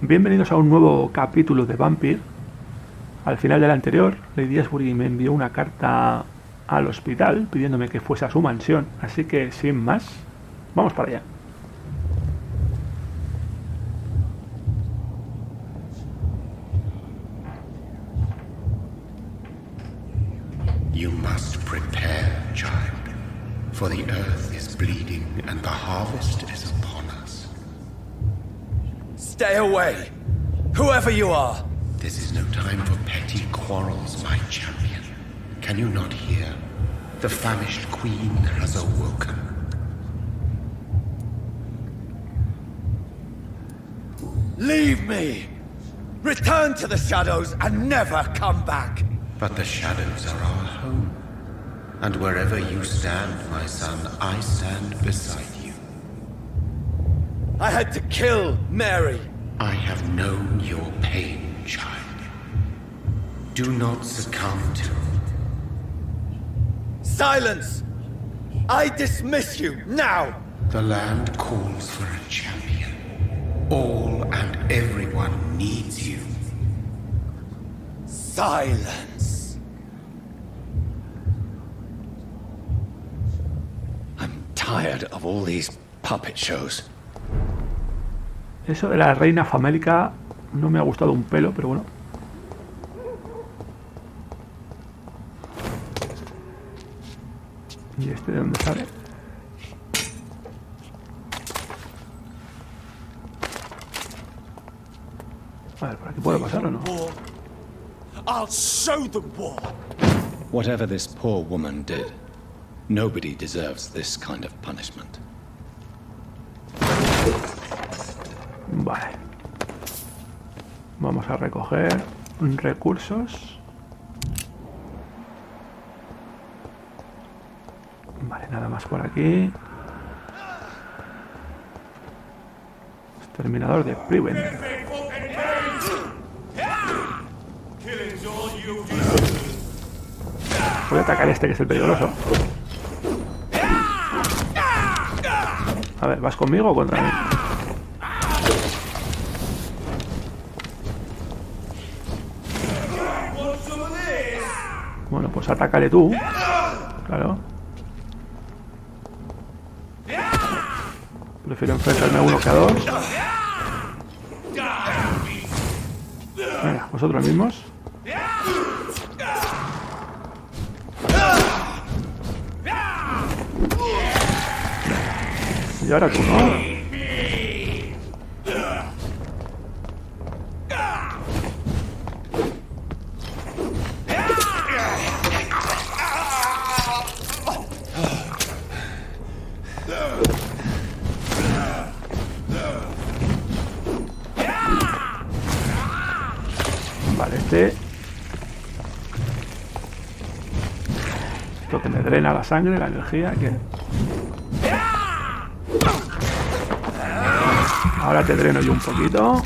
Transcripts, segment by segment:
Bienvenidos a un nuevo capítulo de Vampyr. Al final del anterior, Lady Ashbury me envió una carta al hospital pidiéndome que fuese a su mansión, así que sin más, vamos para allá. You must prepare, child, for the earth is bleeding and the harvest is upon us. Stay away, whoever you are. This is no time for petty quarrels, my champion. Can you not hear? The famished queen has awoken. Leave me! Return to the shadows and never come back! But the shadows are our home. And wherever you stand, my son, I stand beside you. I had to kill Mary. I have known your pain, child. Do not succumb to it. Silence! I dismiss you, now! The land calls for a champion. All and everyone needs you. Silence. I'm tired of all these puppet shows. Eso de la reina famélica no me ha gustado un pelo, pero bueno. ¿Y este de dónde sale? A ver, ¿por aquí puedo pasar o no? I'll show them war. Whatever this poor woman did, nobody deserves this kind of punishment. Vale. Vamos a recoger recursos. Vale, nada más por aquí. Exterminador de Prevent. Voy a atacar este que es el peligroso. A ver, ¿vas conmigo o contra mí? Bueno, pues atácale tú. Claro. Prefiero enfrentarme a uno que a dos. Venga, vosotros mismos. Y ahora tú, ¿no? Vale, esto que me drena la sangre, la energía, que... Ahora te dreno yo un poquito.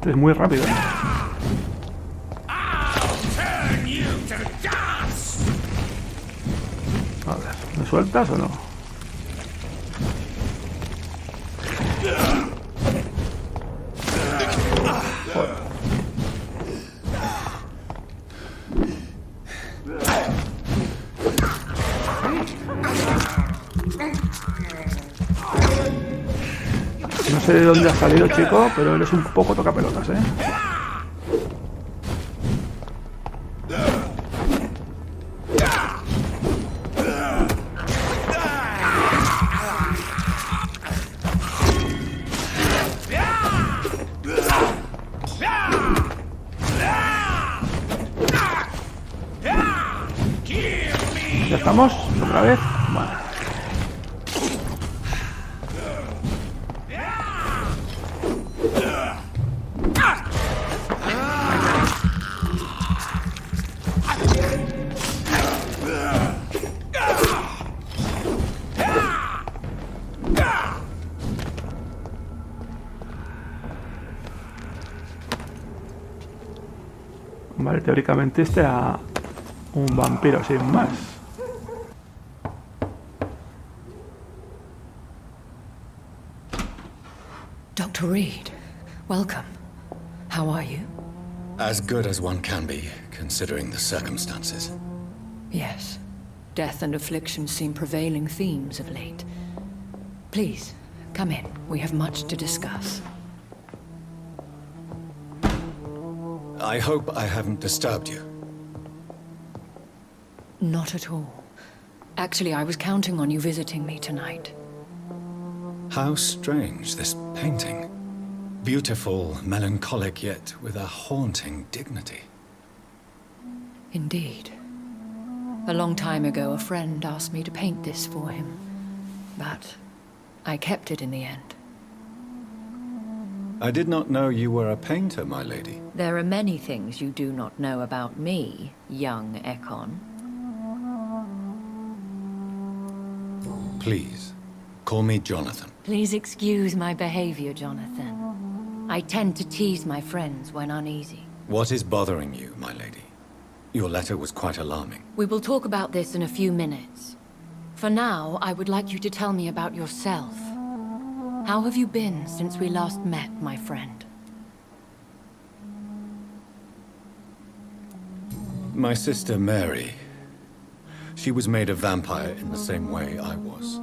Es muy rápido. A ver, ¿me sueltas o no? Joder. No sé de dónde has salido, chico, pero eres un poco tocapelotas, ¿eh? ¿Ya estamos? ¿Otra vez? Vale. teóricamente este era un vampiro sin más. Dr. Reed, welcome. How are you? As good as one can be, considering the circumstances. Yes. Death and affliction seem prevailing themes of late. Please, come in. We have much to discuss. I hope I haven't disturbed you. Not at all. Actually, I was counting on you visiting me tonight. How strange, this painting. Beautiful, melancholic, yet with a haunting dignity. Indeed. A long time ago, a friend asked me to paint this for him. But I kept it in the end. I did not know you were a painter, my lady. There are many things you do not know about me, young Ekon. Please, call me Jonathan. Please excuse my behavior, Jonathan. I tend to tease my friends when uneasy. What is bothering you, my lady? Your letter was quite alarming. We will talk about this in a few minutes. For now, I would like you to tell me about yourself. How have you been since we last met, my friend? My sister Mary. She was made a vampire in the same way I was.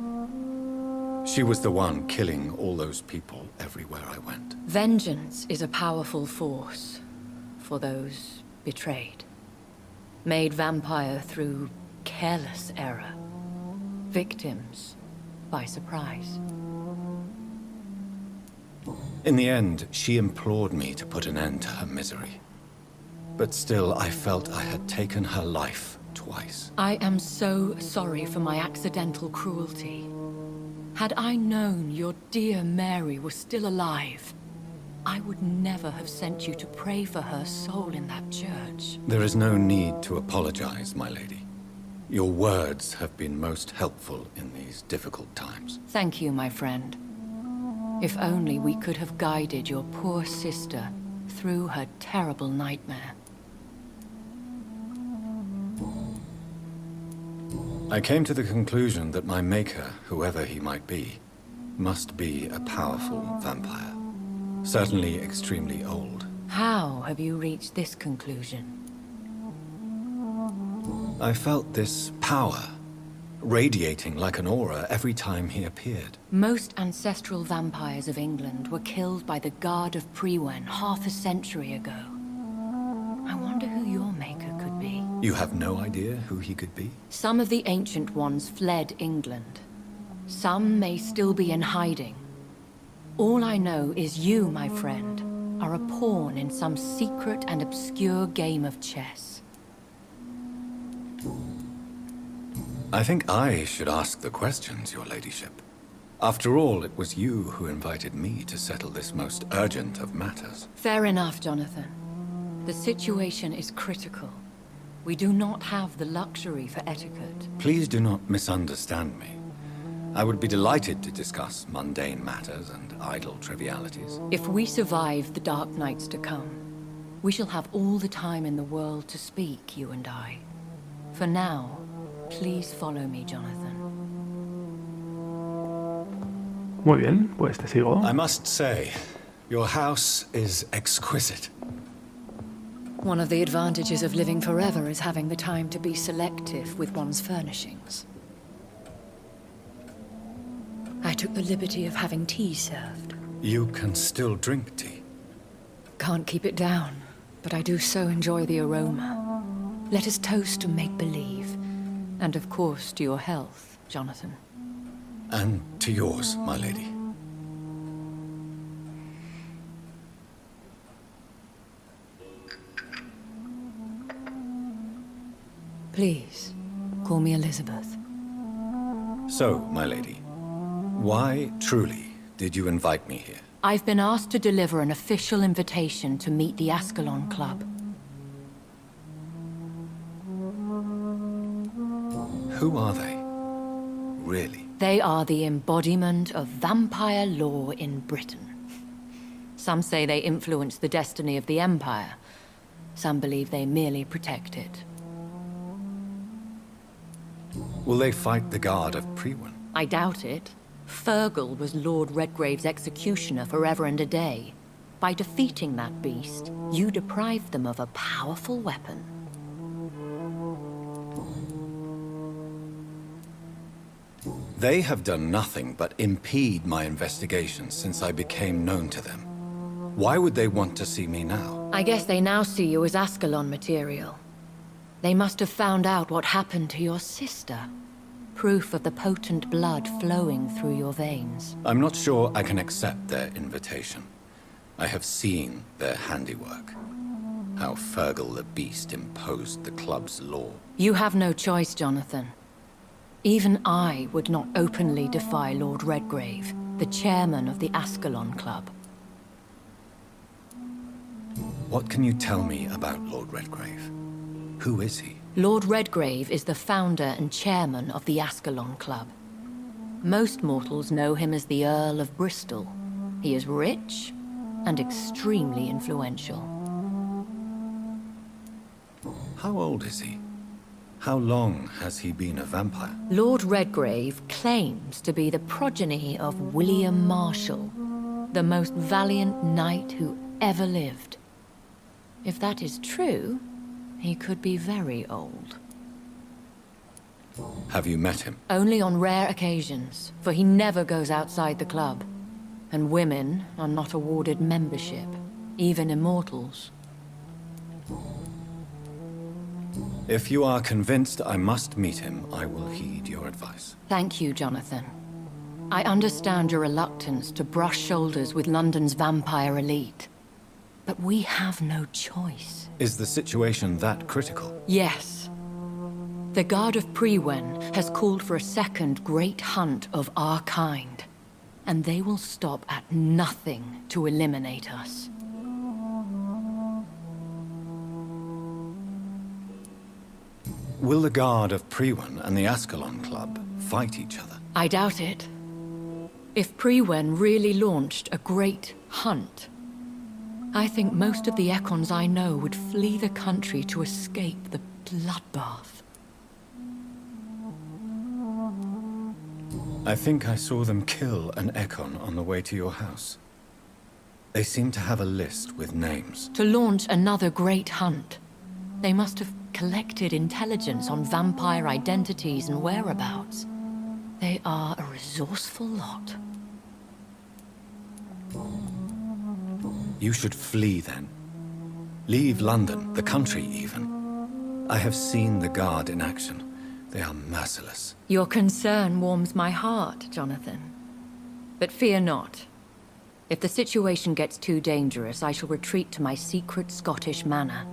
She was the one killing all those people everywhere I went. Vengeance is a powerful force for those betrayed. Made vampire through careless error. Victims by surprise. In the end, she implored me to put an end to her misery. But still, I felt I had taken her life twice. I am so sorry for my accidental cruelty. Had I known your dear Mary was still alive, I would never have sent you to pray for her soul in that church. There is no need to apologize, my lady. Your words have been most helpful in these difficult times. Thank you, my friend. If only we could have guided your poor sister through her terrible nightmare. I came to the conclusion that my maker, whoever he might be, must be a powerful vampire. Certainly extremely old. How have you reached this conclusion? I felt this power, radiating like an aura every time he appeared. Most ancestral vampires of England were killed by the Guard of Priwen half a century ago. I wonder who your maker could be. You have no idea who he could be? Some of the ancient ones fled England. Some may still be in hiding. All I know is you, my friend, are a pawn in some secret and obscure game of chess. I think I should ask the questions, your ladyship. After all, it was you who invited me to settle this most urgent of matters. Fair enough, Jonathan. The situation is critical. We do not have the luxury for etiquette. Please do not misunderstand me. I would be delighted to discuss mundane matters and idle trivialities. If we survive the dark nights to come, we shall have all the time in the world to speak, you and I. For now, please follow me, Jonathan. Muy bien, pues te sigo. I must say, your house is exquisite. One of the advantages of living forever is having the time to be selective with one's furnishings. I took the liberty of having tea served. You can still drink tea. Can't keep it down, but I do so enjoy the aroma. Let us toast to make-believe. And of course, to your health, Jonathan. And to yours, my lady. Please, call me Elizabeth. So, my lady, why truly did you invite me here? I've been asked to deliver an official invitation to meet the Ascalon Club. Who are they? Really? They are the embodiment of vampire law in Britain. Some say they influenced the destiny of the Empire. Some believe they merely protect it. Will they fight the guard of Priwen? I doubt it. Fergal was Lord Redgrave's executioner forever and a day. By defeating that beast, you deprived them of a powerful weapon. They have done nothing but impede my investigations since I became known to them. Why would they want to see me now? I guess they now see you as Ascalon material. They must have found out what happened to your sister. Proof of the potent blood flowing through your veins. I'm not sure I can accept their invitation. I have seen their handiwork. How Fergal the Beast imposed the club's law. You have no choice, Jonathan. Even I would not openly defy Lord Redgrave, the chairman of the Ascalon Club. What can you tell me about Lord Redgrave? Who is he? Lord Redgrave is the founder and chairman of the Ascalon Club. Most mortals know him as the Earl of Bristol. He is rich and extremely influential. How old is he? How long has he been a vampire? Lord Redgrave claims to be the progeny of William Marshall, the most valiant knight who ever lived. If that is true, he could be very old. Have you met him? Only on rare occasions, for he never goes outside the club. And women are not awarded membership, even immortals. If you are convinced I must meet him, I will heed your advice. Thank you, Jonathan. I understand your reluctance to brush shoulders with London's vampire elite. But we have no choice. Is the situation that critical? Yes. The Guard of Priwen has called for a second great hunt of our kind. And they will stop at nothing to eliminate us. Will the Guard of Priwen and the Ascalon Club fight each other? I doubt it. If Priwen really launched a great hunt, I think most of the Ekons I know would flee the country to escape the bloodbath. I think I saw them kill an Ekon on the way to your house. They seem to have a list with names. To launch another great hunt, they must have collected intelligence on vampire identities and whereabouts. They are a resourceful lot. You should flee then. Leave London, the country even. I have seen the Guard in action. They are merciless. Your concern warms my heart, Jonathan. But fear not. If the situation gets too dangerous, I shall retreat to my secret Scottish manor.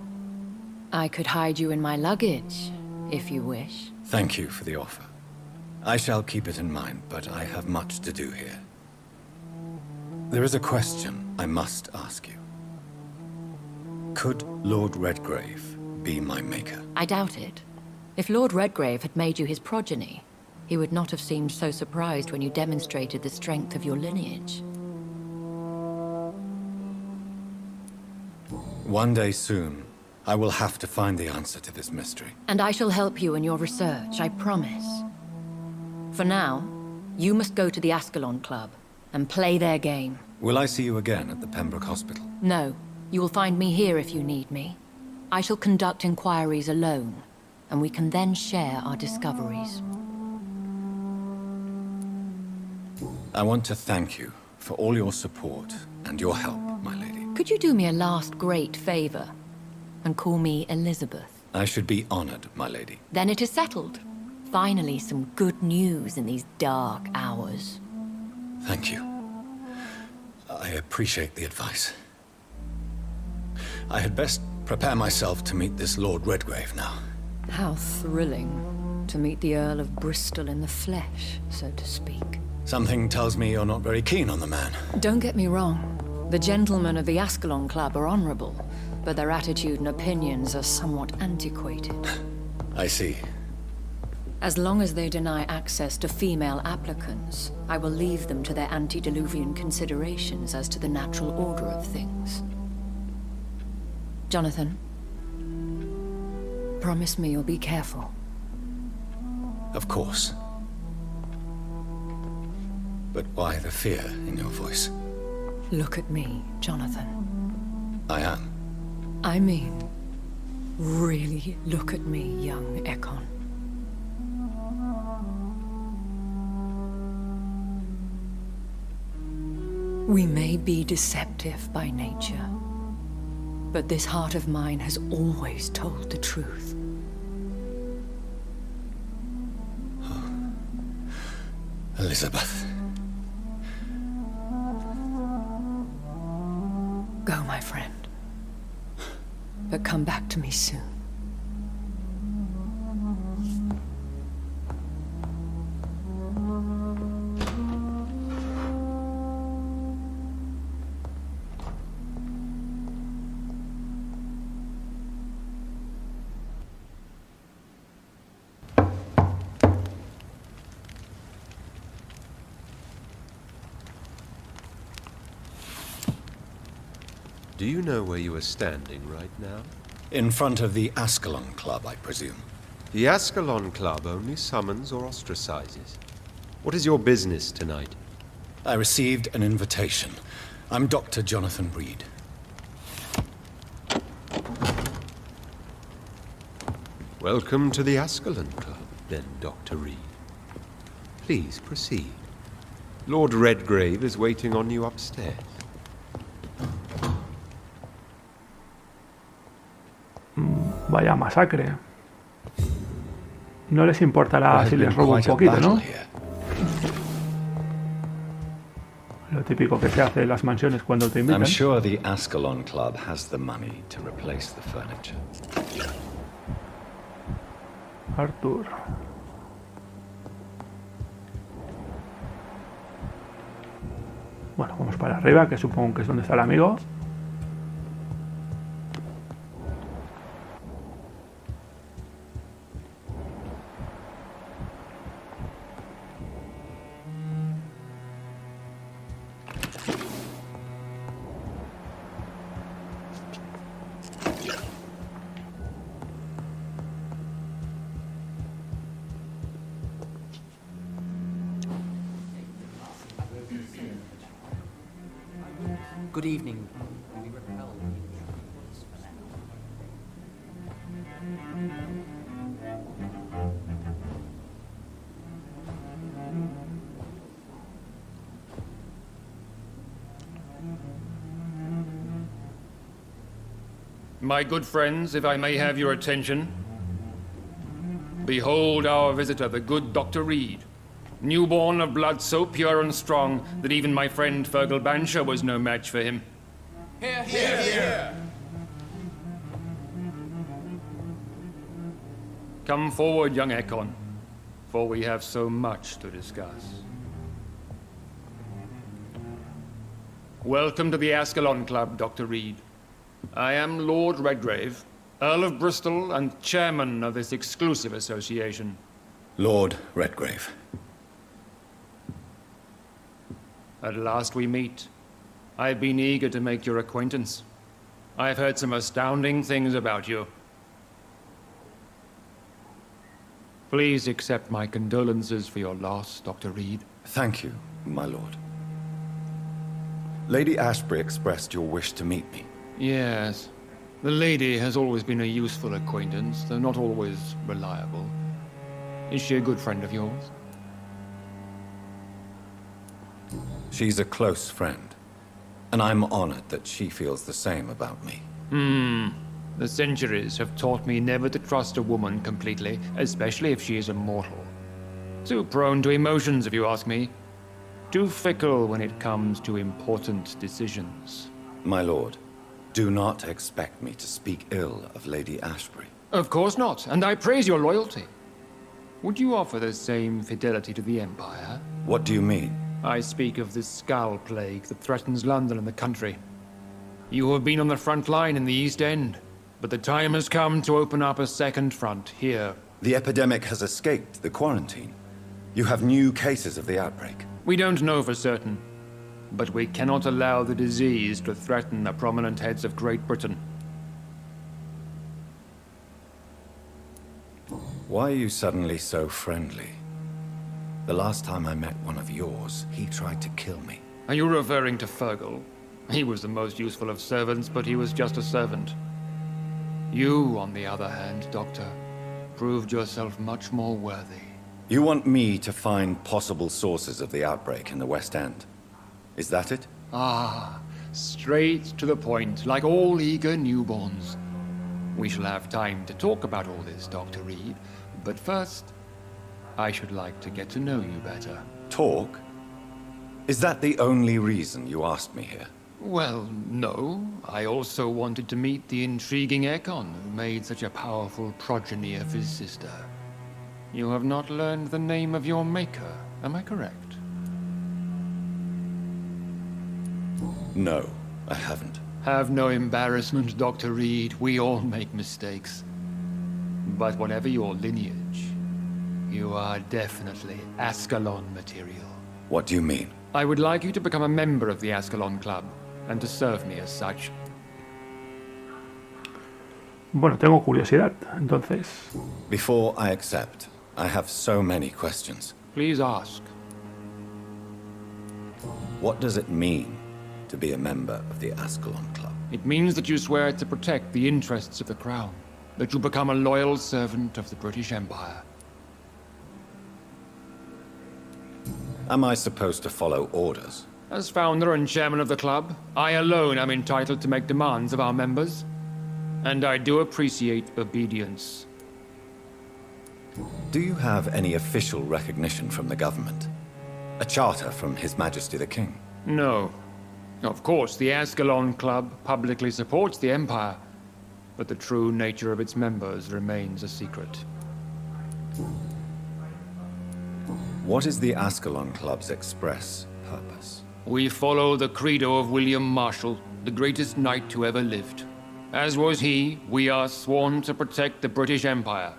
I could hide you in my luggage, if you wish. Thank you for the offer. I shall keep it in mind, but I have much to do here. There is a question I must ask you. Could Lord Redgrave be my maker? I doubt it. If Lord Redgrave had made you his progeny, he would not have seemed so surprised when you demonstrated the strength of your lineage. One day soon, I will have to find the answer to this mystery. And I shall help you in your research, I promise. For now, you must go to the Ascalon Club and play their game. Will I see you again at the Pembroke Hospital? No, you will find me here if you need me. I shall conduct inquiries alone, and we can then share our discoveries. I want to thank you for all your support and your help, my lady. Could you do me a last great favor and call me Elizabeth? I should be honored, my lady. Then it is settled. Finally, some good news in these dark hours. Thank you. I appreciate the advice. I had best prepare myself to meet this Lord Redgrave now. How thrilling to meet the Earl of Bristol in the flesh, so to speak. Something tells me you're not very keen on the man. Don't get me wrong. The gentlemen of the Ascalon Club are honorable, but their attitude and opinions are somewhat antiquated. I see. As long as they deny access to female applicants, I will leave them to their antediluvian considerations as to the natural order of things. Jonathan, Promise me you'll be careful. Of course. But why the fear in your voice? Look at me, Jonathan. I am. I mean, really look at me, young Ekon. We may be deceptive by nature, but this heart of mine has always told the truth. Elizabeth. Go, my friend. But come back to me soon. Do you know where you are standing right now? In front of the Ascalon Club, I presume. The Ascalon Club only summons or ostracizes. What is your business tonight? I received an invitation. I'm Dr. Jonathan Reed. Welcome to the Ascalon Club, then, Dr. Reed. Please proceed. Lord Redgrave is waiting on you upstairs. Vaya masacre. No les importará si les robo un poquito, ¿no? Lo típico que se hace en las mansiones cuando te invitan. I'm sure the Ascalon Club has the money to replace the furniture. Arthur. Bueno, vamos para arriba, que supongo que es donde está el amigo. Good evening. My good friends, if I may have your attention. Behold our visitor, the good Dr. Reed. Newborn of blood so pure and strong that even my friend Fergal Bansher was no match for him. Hear, hear, hear. Come forward, young Ekon, for we have so much to discuss. Welcome to the Ascalon Club, Dr. Reed. I am Lord Redgrave, Earl of Bristol and chairman of this exclusive association. Lord Redgrave. At last we meet. I've been eager to make your acquaintance. I've heard some astounding things about you. Please accept my condolences for your loss, Dr. Reed. Thank you, my lord. Lady Ashbury expressed your wish to meet me. Yes. The lady has always been a useful acquaintance, though not always reliable. Is she a good friend of yours? She's a close friend, and I'm honored that she feels the same about me. The centuries have taught me never to trust a woman completely, especially if she is a mortal. Too prone to emotions, if you ask me. Too fickle when it comes to important decisions. My lord, do not expect me to speak ill of Lady Ashbury. Of course not, and I praise your loyalty. Would you offer the same fidelity to the Empire? What do you mean? I speak of the Skull Plague that threatens London and the country. You have been on the front line in the East End, but the time has come to open up a second front here. The epidemic has escaped the quarantine. You have new cases of the outbreak. We don't know for certain, but we cannot allow the disease to threaten the prominent heads of Great Britain. Why are you suddenly so friendly? The last time I met one of yours, he tried to kill me. Are you referring to Fergal? He was the most useful of servants, but he was just a servant. You, on the other hand, Doctor, proved yourself much more worthy. You want me to find possible sources of the outbreak in the West End? Is that it? Ah, straight to the point, like all eager newborns. We shall have time to talk about all this, Dr. Reed, but first, I should like to get to know you better. Talk? Is that the only reason you asked me here? Well, no. I also wanted to meet the intriguing Ekon who made such a powerful progeny of his sister. You have not learned the name of your maker, am I correct? No, I haven't. Have no embarrassment, Dr. Reed. We all make mistakes. But whatever your lineage, you are definitely Ascalon material. What do you mean? I would like you to become a member of the Ascalon Club, and to serve me as such. Bueno, tengo curiosidad, entonces... Before I accept, I have so many questions. Please ask. What does it mean to be a member of the Ascalon Club? It means that you swear to protect the interests of the Crown, that you become a loyal servant of the British Empire. Am I supposed to follow orders? As founder and chairman of the club, I alone am entitled to make demands of our members. And I do appreciate obedience. Do you have any official recognition from the government? A charter from His Majesty the King? No. Of course, the Ascalon Club publicly supports the Empire, but the true nature of its members remains a secret. What is the Ascalon Club's express purpose? We follow the credo of William Marshall, the greatest knight who ever lived. As was he, we are sworn to protect the British Empire.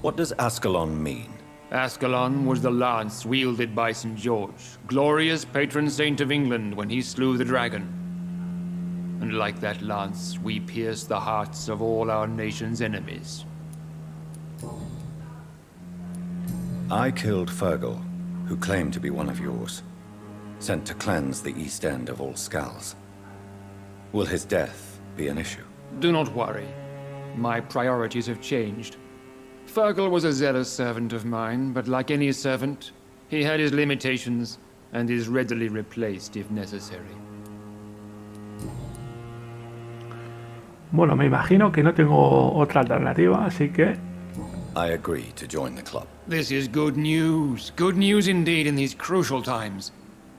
What does Ascalon mean? Ascalon was the lance wielded by St. George, glorious patron saint of England when he slew the dragon. And like that lance, we pierce the hearts of all our nation's enemies. I killed Fergal, who claimed to be one of yours, sent to cleanse the East End of all Skulls. Will his death be an issue? Do not worry. My priorities have changed. Fergal was a zealous servant of mine, but like any servant, he had his limitations and is readily replaced if necessary. Bueno, me imagino que no tengo otra alternativa, así que... I agree to join the club. This is good news. Good news indeed in these crucial times.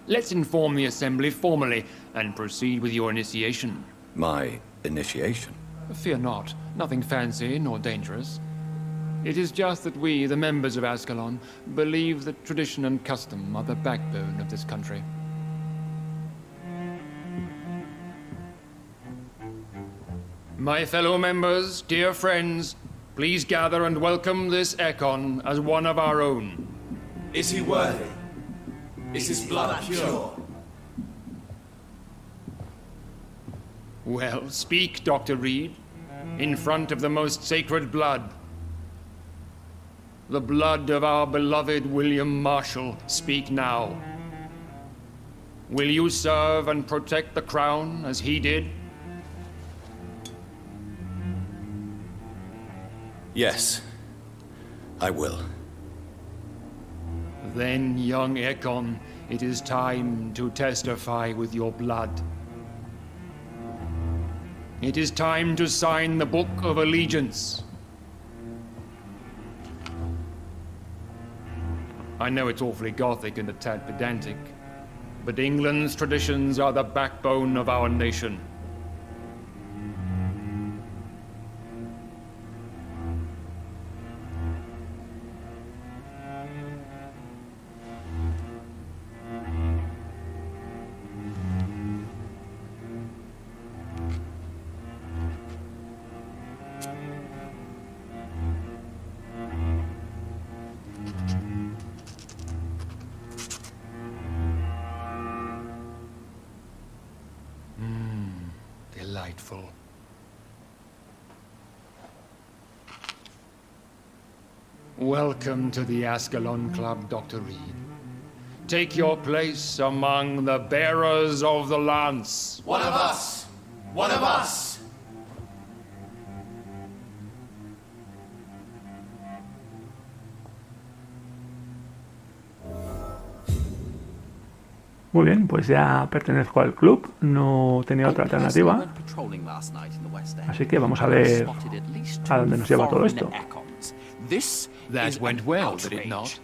Let's inform the Assembly formally and proceed with your initiation. My initiation? Fear not. Nothing fancy nor dangerous. It is just that we, the members of Ascalon, believe that tradition and custom are the backbone of this country. My fellow members, dear friends, please gather and welcome this Ekon as one of our own. Is he worthy? Is his blood pure? Well, speak, Dr. Reed, in front of the most sacred blood. The blood of our beloved William Marshall, speak now. Will you serve and protect the crown as he did? Yes, I will. Then, young Ekon, it is time to testify with your blood. It is time to sign the Book of Allegiance. I know it's awfully gothic and a tad pedantic, but England's traditions are the backbone of our nation. Welcome to the Ascalon Club, Dr. Reed. Take your place among the bearers of the lance. One of us! One of us! Muy bien, pues ya pertenezco al club, no tenía otra alternativa. Así que vamos a ver a dónde nos lleva todo esto. That went well, did it not?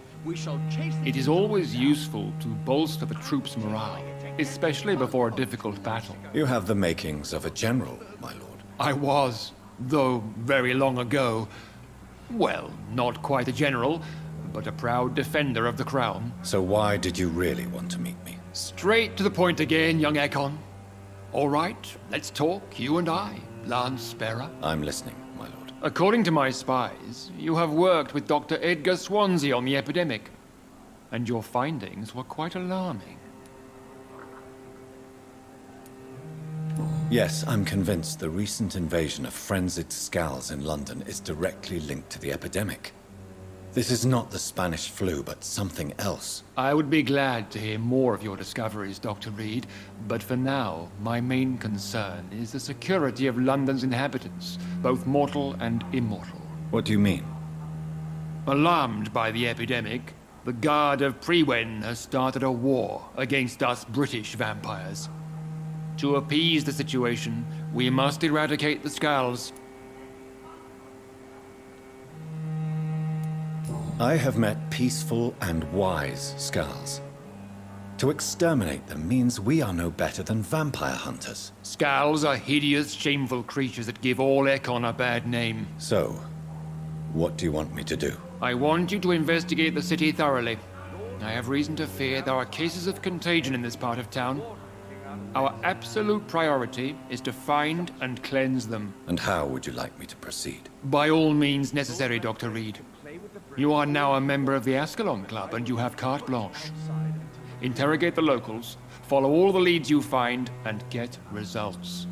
It is always useful to bolster the troops' morale, especially before a difficult battle. You have the makings of a general, my lord. I was, though very long ago. Well, not quite a general, but a proud defender of the crown. So why did you really want to meet me? Straight to the point again, young Ekon. All right, let's talk, you and I, Lance Sparrow. I'm listening, my lord. According to my spies, you have worked with Dr. Edgar Swansea on the epidemic, and your findings were quite alarming. Yes, I'm convinced the recent invasion of frenzied scowls in London is directly linked to the epidemic. This is not the Spanish flu, but something else. I would be glad to hear more of your discoveries, Dr. Reed, but for now, my main concern is the security of London's inhabitants, both mortal and immortal. What do you mean? Alarmed by the epidemic, the Guard of Prewen has started a war against us British vampires. To appease the situation, we must eradicate the Skulls. I have met peaceful and wise Skulls. To exterminate them means we are no better than vampire hunters. Skulls are hideous, shameful creatures that give all Ekon a bad name. So, what do you want me to do? I want you to investigate the city thoroughly. I have reason to fear there are cases of contagion in this part of town. Our absolute priority is to find and cleanse them. And how would you like me to proceed? By all means necessary, Dr. Reed. You are now a member of the Ascalon Club, and you have carte blanche. Interrogate the locals, follow all the leads you find, and get results.